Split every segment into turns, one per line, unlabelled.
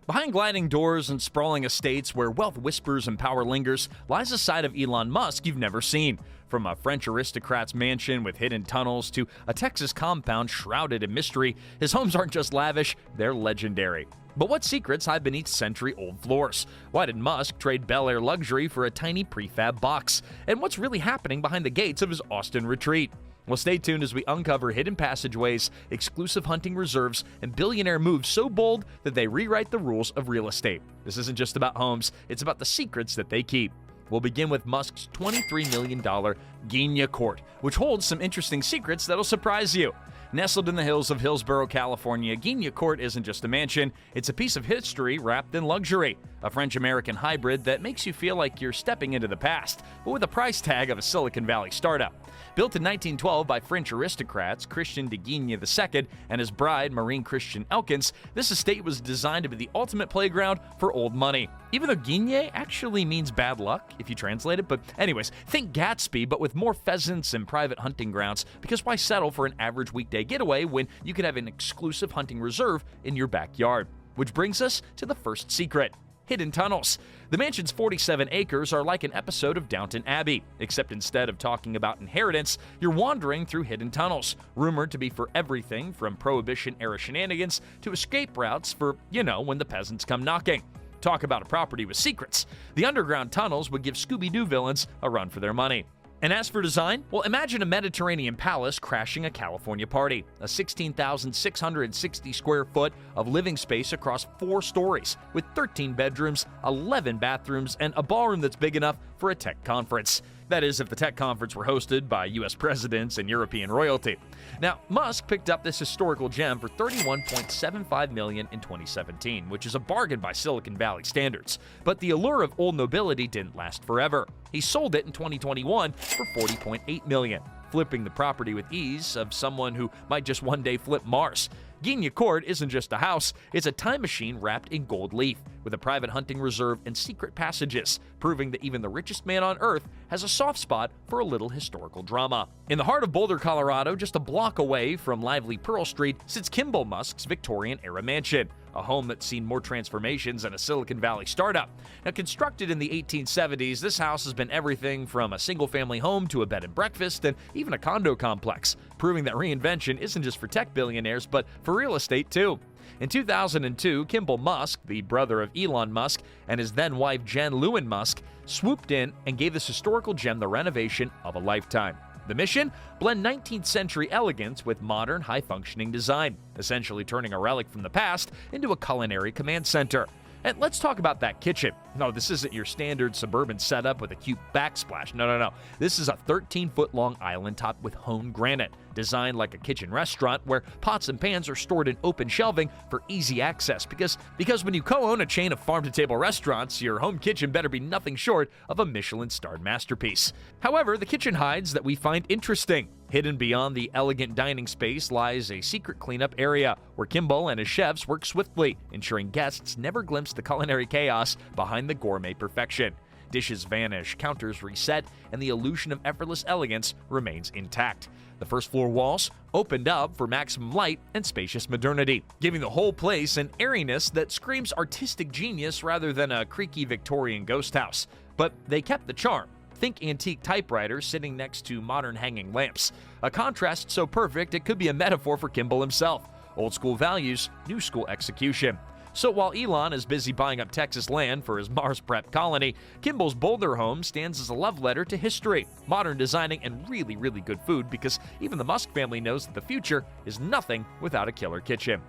Behind gliding doors and sprawling estates where wealth whispers and power lingers lies a side of Elon Musk you've never seen. From a French aristocrat's mansion with hidden tunnels to a Texas compound shrouded in mystery, his homes aren't just lavish, they're legendary. But what secrets hide beneath century-old floors? Why did Musk trade Bel Air luxury for a tiny prefab box? And what's really happening behind the gates of his Austin retreat? Well, stay tuned as we uncover hidden passageways, exclusive hunting reserves, and billionaire moves so bold that they rewrite the rules of real estate. This isn't just about homes, it's about the secrets that they keep. We'll begin with Musk's $23 million Guigne Court, which holds some interesting secrets that'll surprise you. Nestled in the hills of Hillsborough, California, Guigne Court isn't just a mansion, it's a piece of history wrapped in luxury. A French-American hybrid that makes you feel like you're stepping into the past, but with a price tag of a Silicon Valley startup. Built in 1912 by French aristocrats Christian de Guigne II and his bride Maureen Christian Elkins, this estate was designed to be the ultimate playground for old money. Even though Guigne actually means bad luck, if you translate it, but anyways, think Gatsby, but with more pheasants and private hunting grounds, because why settle for an average weekday getaway when you could have an exclusive hunting reserve in your backyard? Which brings us to the first secret. Hidden tunnels. The mansion's 47 acres are like an episode of Downton Abbey, except instead of talking about inheritance, you're wandering through hidden tunnels, rumored to be for everything from Prohibition-era shenanigans to escape routes for, when the peasants come knocking. Talk about a property with secrets. The underground tunnels would give Scooby-Doo villains a run for their money. And as for design, well, imagine a Mediterranean palace crashing a California party. A 16,660 square foot of living space across 4 stories, with 13 bedrooms, 11 bathrooms, and a ballroom that's big enough for a tech conference. That is, if the tech conference were hosted by US presidents and European royalty. Now, Musk picked up this historical gem for $31.75 million in 2017, which is a bargain by Silicon Valley standards. But the allure of old nobility didn't last forever. He sold it in 2021 for $40.8 million, flipping the property with ease of someone who might just one day flip Mars. Guigne Court isn't just a house, it's a time machine wrapped in gold leaf, with a private hunting reserve and secret passages, proving that even the richest man on Earth has a soft spot for a little historical drama. In the heart of Boulder, Colorado, just a block away from lively Pearl Street, sits Kimball Musk's Victorian-era mansion, a home that's seen more transformations than a Silicon Valley startup. Now, constructed in the 1870s, this house has been everything from a single-family home to a bed and breakfast and even a condo complex, proving that reinvention isn't just for tech billionaires, but for real estate too. In 2002, Kimball Musk, the brother of Elon Musk, and his then-wife Jen Lewin Musk, swooped in and gave this historical gem the renovation of a lifetime. The mission? Blend 19th century elegance with modern, high-functioning design, essentially turning a relic from the past into a culinary command center. And let's talk about that kitchen. No, this isn't your standard suburban setup with a cute backsplash. No. This is a 13-foot-long island topped with honed granite, designed like a kitchen restaurant where pots and pans are stored in open shelving for easy access. Because when you co-own a chain of farm-to-table restaurants, your home kitchen better be nothing short of a Michelin-starred masterpiece. However, the kitchen hides that we find interesting. Hidden beyond the elegant dining space lies a secret cleanup area, where Kimball and his chefs work swiftly, ensuring guests never glimpse the culinary chaos behind the gourmet perfection. Dishes vanish, counters reset, and the illusion of effortless elegance remains intact. The first floor walls opened up for maximum light and spacious modernity, giving the whole place an airiness that screams artistic genius rather than a creaky Victorian ghost house. But they kept the charm. Think antique typewriters sitting next to modern hanging lamps. A contrast so perfect it could be a metaphor for Kimball himself. Old school values, new school execution. So while Elon is busy buying up Texas land for his Mars prep colony, Kimball's Boulder home stands as a love letter to history, modern designing, and really good food, because even the Musk family knows that the future is nothing without a killer kitchen.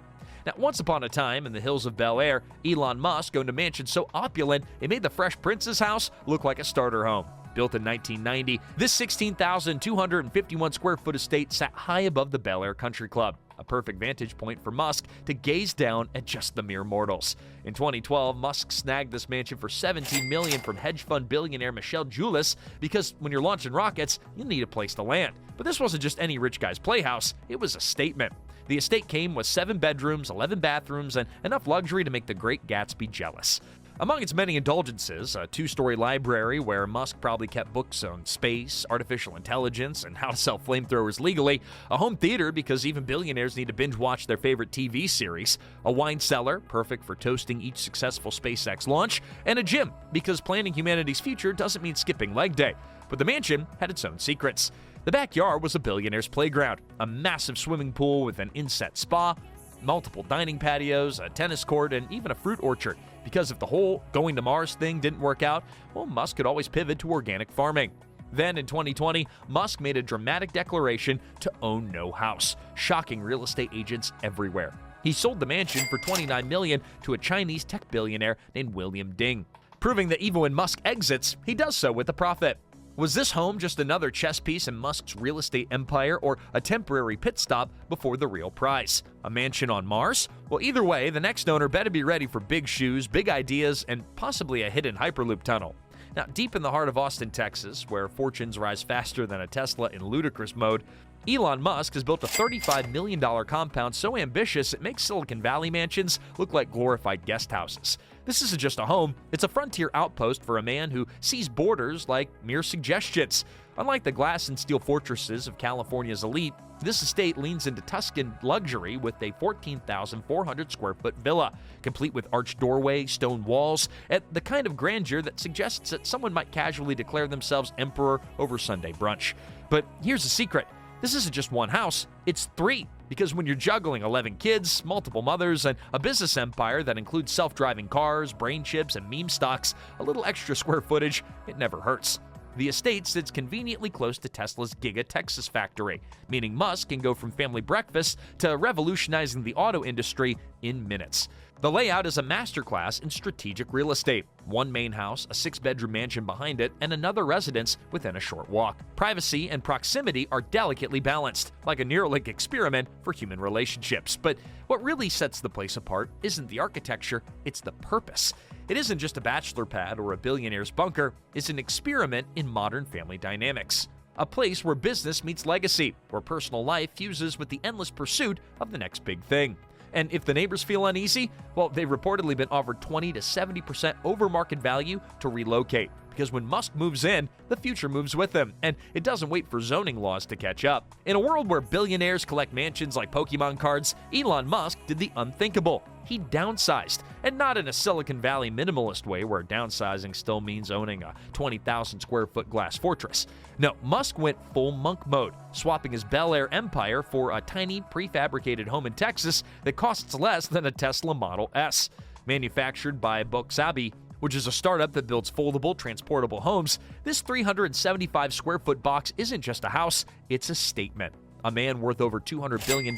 Now, once upon a time in the hills of Bel Air, Elon Musk owned a mansion so opulent it made the Fresh Prince's house look like a starter home. Built in 1990, this 16,251 square foot estate sat high above the Bel Air Country Club, a perfect vantage point for Musk to gaze down at just the mere mortals. In 2012, Musk snagged this mansion for $17 million from hedge fund billionaire Michelle Julis, because when you're launching rockets, you need a place to land. But this wasn't just any rich guy's playhouse, it was a statement. The estate came with 7 bedrooms, 11 bathrooms, and enough luxury to make the Great Gatsby jealous. Among its many indulgences, a two-story library where Musk probably kept books on space, artificial intelligence, and how to sell flamethrowers legally, a home theater because even billionaires need to binge-watch their favorite TV series, a wine cellar, perfect for toasting each successful SpaceX launch, and a gym, because planning humanity's future doesn't mean skipping leg day. But the mansion had its own secrets. The backyard was a billionaire's playground, a massive swimming pool with an inset spa, multiple dining patios, a tennis court, and even a fruit orchard. Because if the whole going to Mars thing didn't work out, well, Musk could always pivot to organic farming. Then in 2020, Musk made a dramatic declaration to own no house, shocking real estate agents everywhere. He sold the mansion for $29 million to a Chinese tech billionaire named William Ding, proving that even when Musk exits, he does so with a profit. Was this home just another chess piece in Musk's real estate empire, or a temporary pit stop before the real prize? A mansion on Mars? Well, either way, the next owner better be ready for big shoes, big ideas, and possibly a hidden Hyperloop tunnel. Now, deep in the heart of Austin, Texas, where fortunes rise faster than a Tesla in ludicrous mode, Elon Musk has built a $35 million compound so ambitious it makes Silicon Valley mansions look like glorified guest houses. This isn't just a home, it's a frontier outpost for a man who sees borders like mere suggestions. Unlike the glass and steel fortresses of California's elite, this estate leans into Tuscan luxury with a 14,400 square foot villa, complete with arched doorway, stone walls, and the kind of grandeur that suggests that someone might casually declare themselves emperor over Sunday brunch. But here's the secret. This isn't just one house, it's three. Because when you're juggling 11 kids, multiple mothers, and a business empire that includes self-driving cars, brain chips, and meme stocks, a little extra square footage, it never hurts. The estate sits conveniently close to Tesla's Giga Texas factory, meaning Musk can go from family breakfast to revolutionizing the auto industry in minutes. The layout is a masterclass in strategic real estate. One main house, a 6-bedroom mansion behind it, and another residence within a short walk. Privacy and proximity are delicately balanced, like a Neuralink experiment for human relationships. But what really sets the place apart isn't the architecture, it's the purpose. It isn't just a bachelor pad or a billionaire's bunker, it's an experiment in modern family dynamics. A place where business meets legacy, where personal life fuses with the endless pursuit of the next big thing. And if the neighbors feel uneasy, well, they've reportedly been offered 20 to 70% over market value to relocate. Because when Musk moves in, the future moves with him, and it doesn't wait for zoning laws to catch up. In a world where billionaires collect mansions like Pokemon cards, Elon Musk did the unthinkable. He downsized, and not in a Silicon Valley minimalist way where downsizing still means owning a 20,000 square foot glass fortress. No, Musk went full monk mode, swapping his Bel Air empire for a tiny prefabricated home in Texas that costs less than a Tesla Model S. Manufactured by Boxabi, which is a startup that builds foldable, transportable homes, this 375 square foot box isn't just a house, it's a statement. A man worth over $200 billion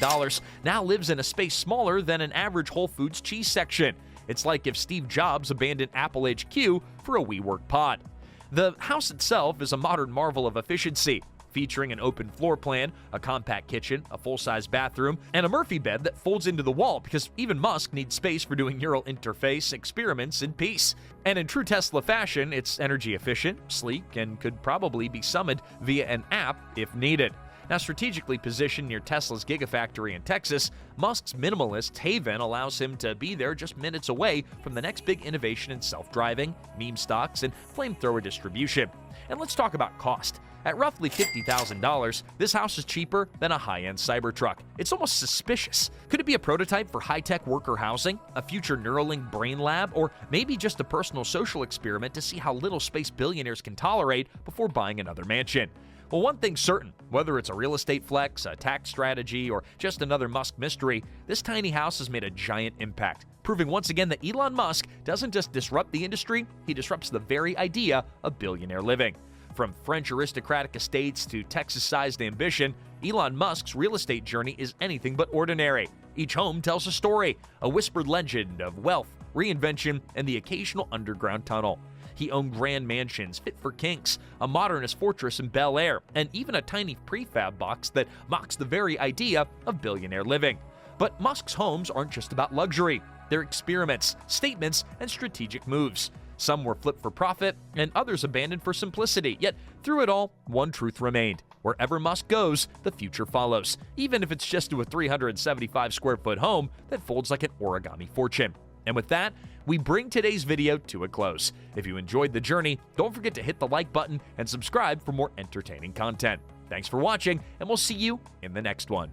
now lives in a space smaller than an average Whole Foods cheese section. It's like if Steve Jobs abandoned Apple HQ for a WeWork pod. The house itself is a modern marvel of efficiency, featuring an open floor plan, a compact kitchen, a full-size bathroom, and a Murphy bed that folds into the wall because even Musk needs space for doing neural interface experiments in peace. And in true Tesla fashion, it's energy efficient, sleek, and could probably be summoned via an app if needed. Now, strategically positioned near Tesla's Gigafactory in Texas, Musk's minimalist haven allows him to be there just minutes away from the next big innovation in self-driving, meme stocks, and flamethrower distribution. And let's talk about cost. At roughly $50,000, this house is cheaper than a high-end Cybertruck. It's almost suspicious. Could it be a prototype for high-tech worker housing, a future Neuralink brain lab, or maybe just a personal social experiment to see how little space billionaires can tolerate before buying another mansion? Well, one thing's certain, whether it's a real estate flex, a tax strategy, or just another Musk mystery, this tiny house has made a giant impact, proving once again that Elon Musk doesn't just disrupt the industry, he disrupts the very idea of billionaire living. From French aristocratic estates to Texas-sized ambition, Elon Musk's real estate journey is anything but ordinary. Each home tells a story, a whispered legend of wealth, reinvention, and the occasional underground tunnel. He owned grand mansions fit for kinks, a modernist fortress in Bel Air, and even a tiny prefab box that mocks the very idea of billionaire living. But Musk's homes aren't just about luxury. They're experiments, statements, and strategic moves. Some were flipped for profit, and others abandoned for simplicity. Yet, through it all, one truth remained. Wherever Musk goes, the future follows, even if it's just to a 375 square foot home that folds like an origami fortune. And with that, we bring today's video to a close. If you enjoyed the journey, don't forget to hit the like button and subscribe for more entertaining content. Thanks for watching, and we'll see you in the next one.